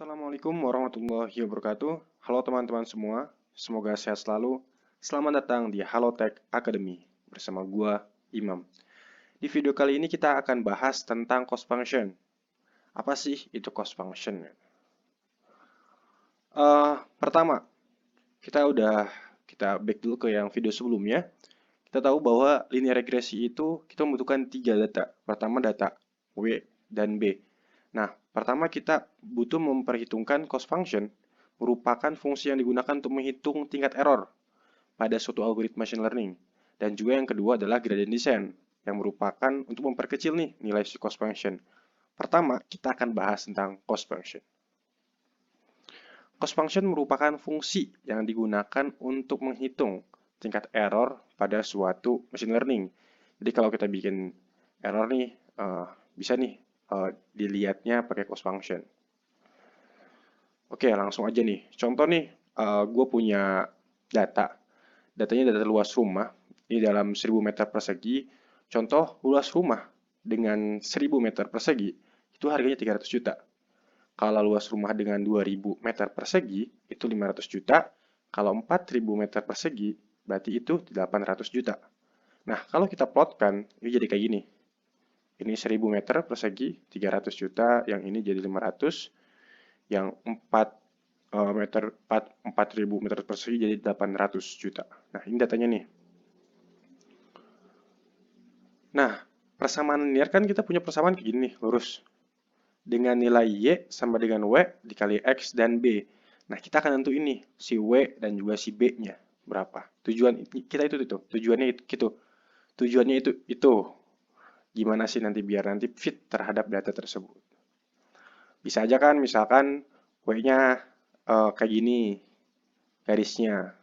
Assalamualaikum warahmatullahi wabarakatuh. Halo teman-teman semua, semoga sehat selalu. Selamat datang di Halotech Academy bersama gua Imam. Di video kali ini kita akan bahas tentang cost function. Apa sih itu cost function? Pertama, kita back dulu ke yang video sebelumnya. Kita tahu bahwa linear regresi itu kita membutuhkan 3 data. Pertama data W dan B. Nah, pertama kita butuh memperhitungkan cost function, merupakan fungsi yang digunakan untuk menghitung tingkat error pada suatu algoritma machine learning. Dan juga yang kedua adalah gradient descent, yang merupakan untuk memperkecil nih nilai si cost function. Pertama, kita akan bahas tentang cost function. Cost function merupakan fungsi yang digunakan untuk menghitung tingkat error pada suatu machine learning. Jadi kalau kita bikin error nih, bisa nih dilihatnya pakai cost function. Oke, langsung aja nih. Contoh nih, gue punya data. Datanya data luas rumah. Ini dalam 1000 meter persegi. Contoh, luas rumah dengan 1000 meter persegi, itu harganya 300 juta. Kalau luas rumah dengan 2000 meter persegi, itu 500 juta. Kalau 4000 meter persegi, berarti itu 800 juta. Nah, kalau kita plotkan, ini jadi kayak gini. Ini 1000 meter persegi, 300 juta. Yang ini jadi 500. Yang 4000 meter persegi jadi 800 juta. Nah, ini datanya nih. Nah, persamaan linear kan kita punya persamaan kayak gini nih, lurus. Dengan nilai Y sama dengan W dikali X dan B. Nah, kita akan tentu ini, si W dan juga si B-nya berapa. Tujuan kita itu. Tujuannya itu. Tujuannya itu. Gimana sih nanti biar nanti fit terhadap data tersebut. Bisa aja kan, misalkan W-nya kayak gini garisnya.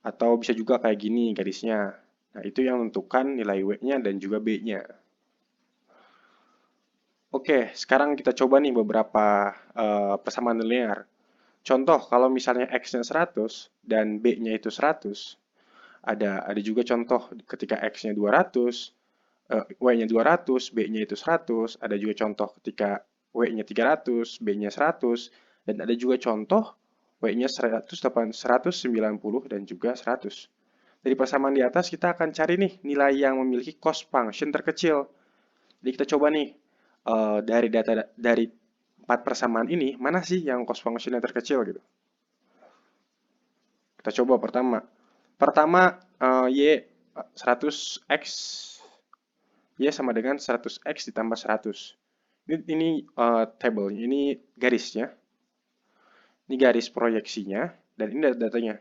Atau bisa juga kayak gini garisnya. Nah, itu yang menentukan nilai W-nya dan juga B-nya. Oke, sekarang kita coba nih beberapa persamaan linear. Contoh, kalau misalnya X-nya 100 dan B-nya itu 100, ada juga contoh ketika X-nya 200, Y-nya 200, B-nya itu 100, ada juga contoh ketika W-nya 300, B-nya 100, dan ada juga contoh W-nya 190 dan juga 100. Dari persamaan di atas kita akan cari nih nilai yang memiliki cost function terkecil. Jadi kita coba nih dari data dari 4 persamaan ini mana sih yang cost functionnya terkecil gitu. Kita coba pertama. Pertama Y 100x Y sama dengan 100x ditambah 100. Ini table, ini garisnya. Ini garis proyeksinya dan ini datanya.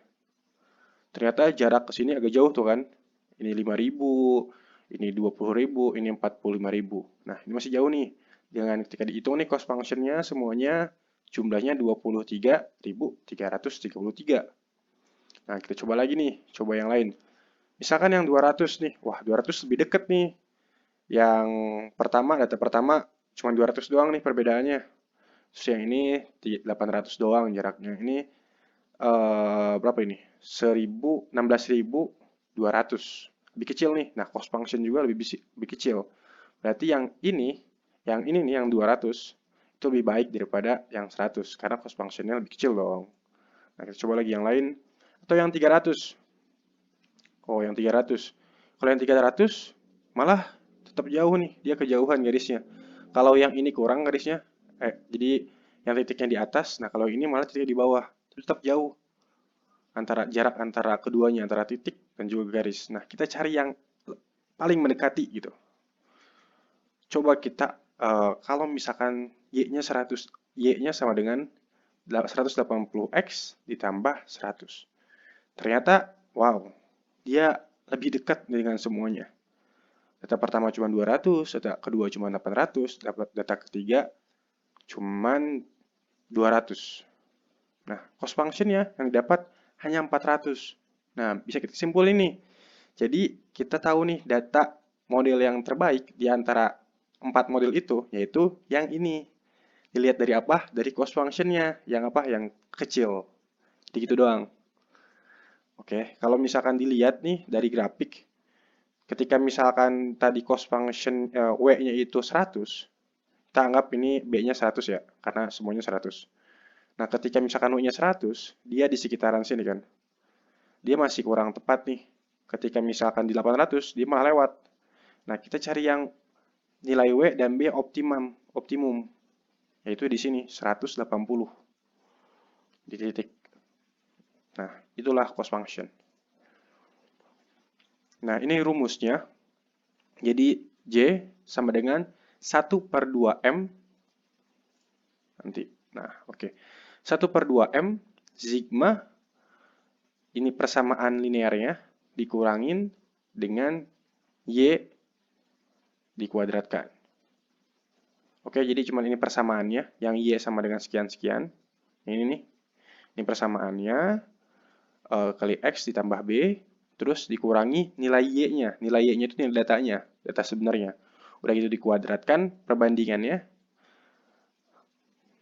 Ternyata jarak ke sini agak jauh tuh kan. Ini 5000, ini 20.000, ini 45.000. Nah, ini masih jauh nih. Dengan ketika dihitung nih cost functionnya semuanya jumlahnya 23.333. Nah, kita coba lagi nih, coba yang lain. Misalkan yang 200 nih, wah 200 lebih deket nih. Yang pertama, data pertama cuma 200 doang nih perbedaannya. Terus yang ini 800 doang jaraknya. Ini berapa ini? 16.200. Lebih kecil nih. Nah, cost function juga lebih kecil. Berarti yang ini nih yang 200 itu lebih baik daripada yang 100 karena cost functionnya lebih kecil dong. Nah, kita coba lagi yang lain. Atau yang 300. Oh, yang 300. Kalau yang 300 malah tetap jauh nih, dia kejauhan garisnya. Kalau yang ini kurang garisnya, jadi yang titiknya di atas, nah kalau ini malah titiknya di bawah, tetap jauh antara jarak antara keduanya, antara titik dan juga garis. Nah, kita cari yang paling mendekati gitu. Coba kita kalau misalkan Y-nya 100, Y-nya sama dengan 180x ditambah 100. Ternyata, wow, dia lebih dekat dengan semuanya. Data pertama cuma 200, data kedua cuma 800, data ketiga cuma 200. Nah, cost function-nya yang didapat hanya 400. Nah, bisa kita simpulin nih. Jadi, kita tahu nih data model yang terbaik di antara 4 model itu, yaitu yang ini. Dilihat dari apa? Dari cost function-nya. Yang apa? Yang kecil. Jadi gitu doang. Oke, kalau misalkan dilihat nih dari grafik, ketika misalkan tadi cost function W-nya itu 100, Kita anggap ini B-nya 100 ya, karena semuanya 100. Nah, ketika misalkan U-nya 100, dia di sekitaran sini kan. Dia masih kurang tepat nih. Ketika misalkan di 800, dia malah lewat. Nah, kita cari yang nilai W dan B optimum, yaitu di sini 180 di titik. Nah, itulah cost function. Nah, ini rumusnya. Jadi J sama dengan 1/2M nanti. Nah, oke. 1/2M sigma, ini persamaan linearnya, dikurangin dengan Y dikuadratkan. Oke, jadi cuma ini persamaannya, yang Y sama dengan sekian-sekian. Ini nih, ini persamaannya, kali X ditambah B, terus dikurangi nilai Y-nya. Nilai Y-nya itu nilai datanya, data sebenarnya. Udah gitu dikuadratkan perbandingannya,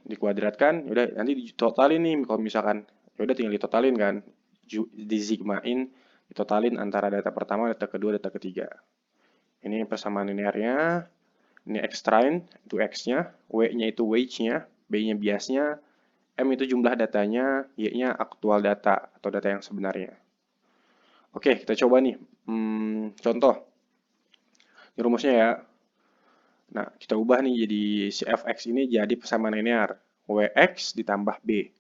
dikuadratkan, udah nanti ditotalin nih kalau misalkan, ya udah tinggal ditotalin kan, disigmain, ditotalin antara data pertama, data kedua, data ketiga. Ini persamaan linearnya, ini X trine, itu X-nya, W-nya itu wage-nya, B-nya biasnya, M itu jumlah datanya, Y-nya aktual data atau data yang sebenarnya. Oke, kita coba nih, contoh, ini rumusnya ya. Nah, kita ubah nih jadi si fx ini jadi persamaan linear, Wx ditambah B.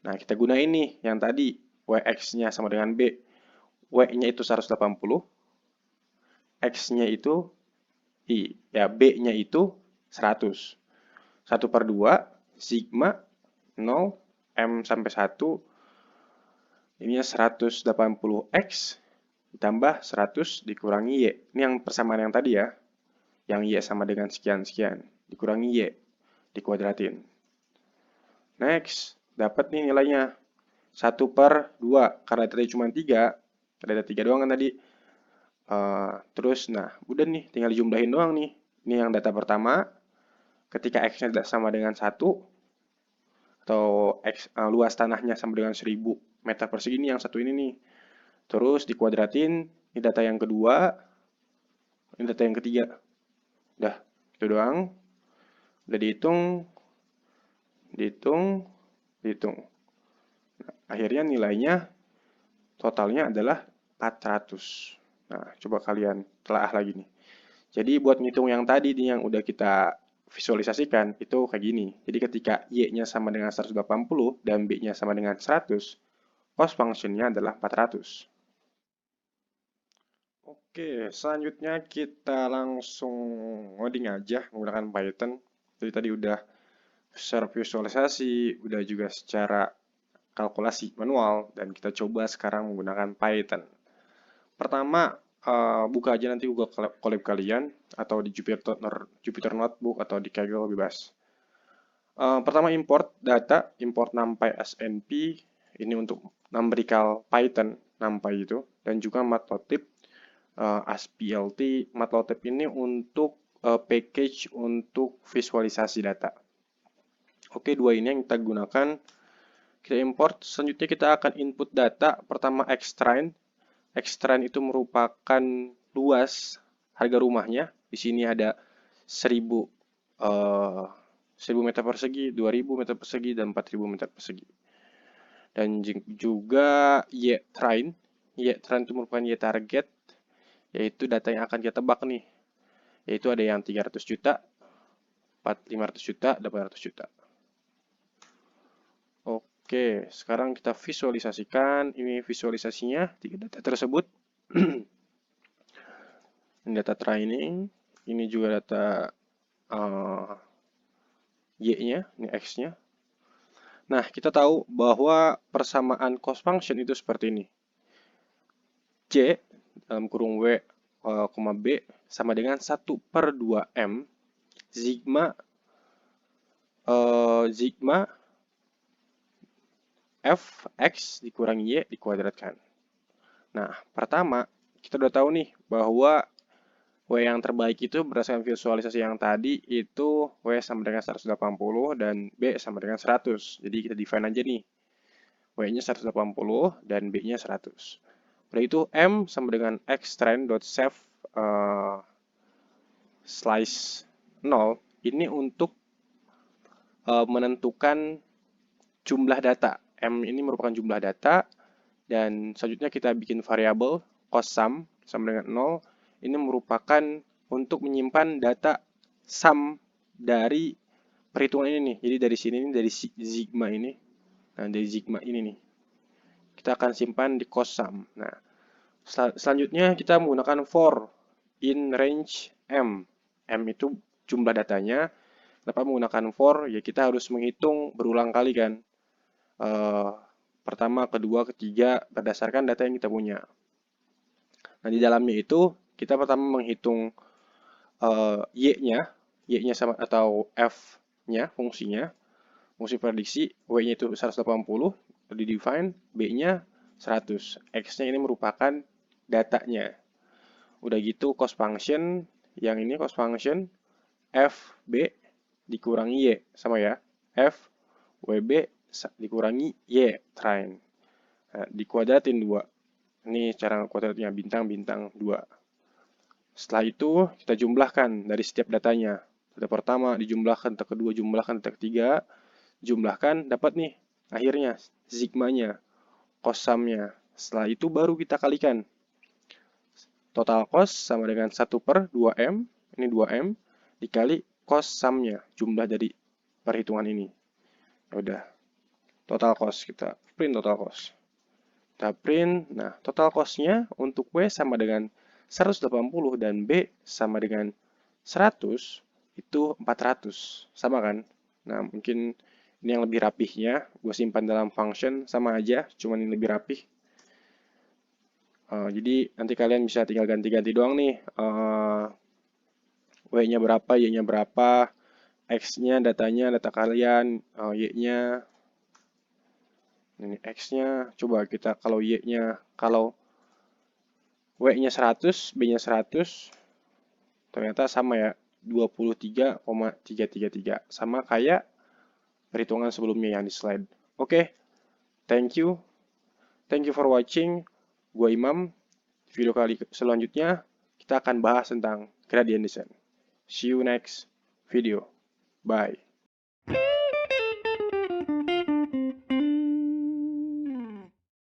Nah, kita gunain nih yang tadi, Wx-nya sama dengan B. W-nya itu 180, X-nya itu I, ya B-nya itu 100. 1/2 sigma 0 M sampai 1, ininya 180X ditambah 100 dikurangi Y. Ini yang persamaan yang tadi ya, yang Y sama dengan sekian-sekian, dikurangi Y, dikuadratin. Next, dapat nih nilainya 1/2, karena tadi cuma 3, ada 3 doang kan tadi. Terus, nah udah nih, tinggal dijumlahin doang nih. Ini yang data pertama, ketika X-nya tidak sama dengan 1, atau X, luas tanahnya sama dengan 1000 meter persegi, ini yang satu ini nih. Terus dikuadratin, ini data yang kedua, ini data yang ketiga. Udah, itu doang. Udah dihitung, dihitung. Nah, akhirnya nilainya totalnya adalah 400. Nah, coba kalian telaah lagi nih. Jadi buat ngitung yang tadi nih yang udah kita visualisasikan itu kayak gini. Jadi ketika Y-nya sama dengan 180 dan B-nya sama dengan 100, cost function-nya adalah 400. Oke, selanjutnya kita langsung ngoding aja menggunakan Python. Jadi tadi udah secara visualisasi, udah juga secara kalkulasi manual, dan kita coba sekarang menggunakan Python. Pertama, buka aja nanti Google Colab kalian, atau di Jupyter Notebook, atau di Kaggle, bebas. Pertama import data, import numpy snp, ini untuk numerical Python, numpy itu, dan juga matplotlib, ASPLT. Matplotlib ini untuk package untuk visualisasi data. Oke, dua ini yang kita gunakan. Kita import, selanjutnya kita akan input data. Pertama xtrain. Xtrain itu merupakan luas harga rumahnya. Di sini ada 1000 meter persegi, 2000 meter persegi, dan 4000 meter persegi. Dan juga ytrain. Ytrain itu merupakan ytarget, yaitu data yang akan kita tebak nih. Yaitu ada yang 300 juta, 500 juta, 800 juta. Oke, sekarang kita visualisasikan. Ini visualisasinya, 3 data tersebut. Ini data training, ini juga data Y-nya, ini X-nya. Nah, kita tahu bahwa persamaan cost function itu seperti ini. C dalam kurung W, B sama dengan 1/2M sigma Fx dikurangi Y dikuadratkan. Nah, pertama, kita udah tahu nih bahwa W yang terbaik itu berdasarkan visualisasi yang tadi itu W sama dengan 180 dan B sama dengan 100. Jadi kita define aja nih. W-nya 180 dan B-nya 100. Udah itu M sama dengan xtrain.save slice 0 ini untuk menentukan jumlah data. M ini merupakan jumlah data, dan selanjutnya kita bikin variabel cost sum sama dengan 0. Ini merupakan untuk menyimpan data sum dari perhitungan ini nih. Jadi dari sini nih, dari sigma ini. Nah, dari sigma ini nih. Kita akan simpan di cost sum. Nah, selanjutnya kita menggunakan for in range M. M itu jumlah datanya. Kenapa menggunakan for? Ya kita harus menghitung berulang kali kan. Pertama, kedua, ketiga berdasarkan data yang kita punya. Nah, di dalamnya itu kita pertama menghitung y-nya sama atau f-nya, fungsinya, fungsi prediksi, w-nya itu 180, di define, b-nya 100, x-nya ini merupakan datanya. Udah gitu cost function, yang ini cost function fb dikurangi y, sama ya, f wb dikurangi y train. Nah, dikuadratin 2. Ini cara kuadratnya, bintang-bintang 2. Setelah itu kita jumlahkan dari setiap datanya. Data pertama dijumlahkan, data kedua jumlahkan, data ketiga jumlahkan, dapat nih akhirnya sigmanya, cost sum-nya. Setelah itu baru kita kalikan. Total cost sama dengan 1/2M, ini 2M, dikali cost sum-nya, jumlah dari perhitungan ini. Ya udah, total cost, kita print total cost. Kita print, nah total cost-nya untuk W sama dengan 180 dan B sama dengan 100, itu 400. Sama kan? Nah, mungkin ini yang lebih rapihnya. Gue simpan dalam function, sama aja, cuman ini lebih rapih. Jadi nanti kalian bisa tinggal ganti-ganti doang nih. W-nya berapa, Y-nya berapa, X-nya datanya, data kalian, Y-nya. Ini X-nya, coba kita kalau Y-nya, kalau W-nya 100, B-nya 100, ternyata sama ya, 23,333. Sama kayak perhitungan sebelumnya yang di slide. Oke, thank you. Thank you for watching. Gua Imam. Video kali selanjutnya, kita akan bahas tentang gradient descent. See you next video. Bye.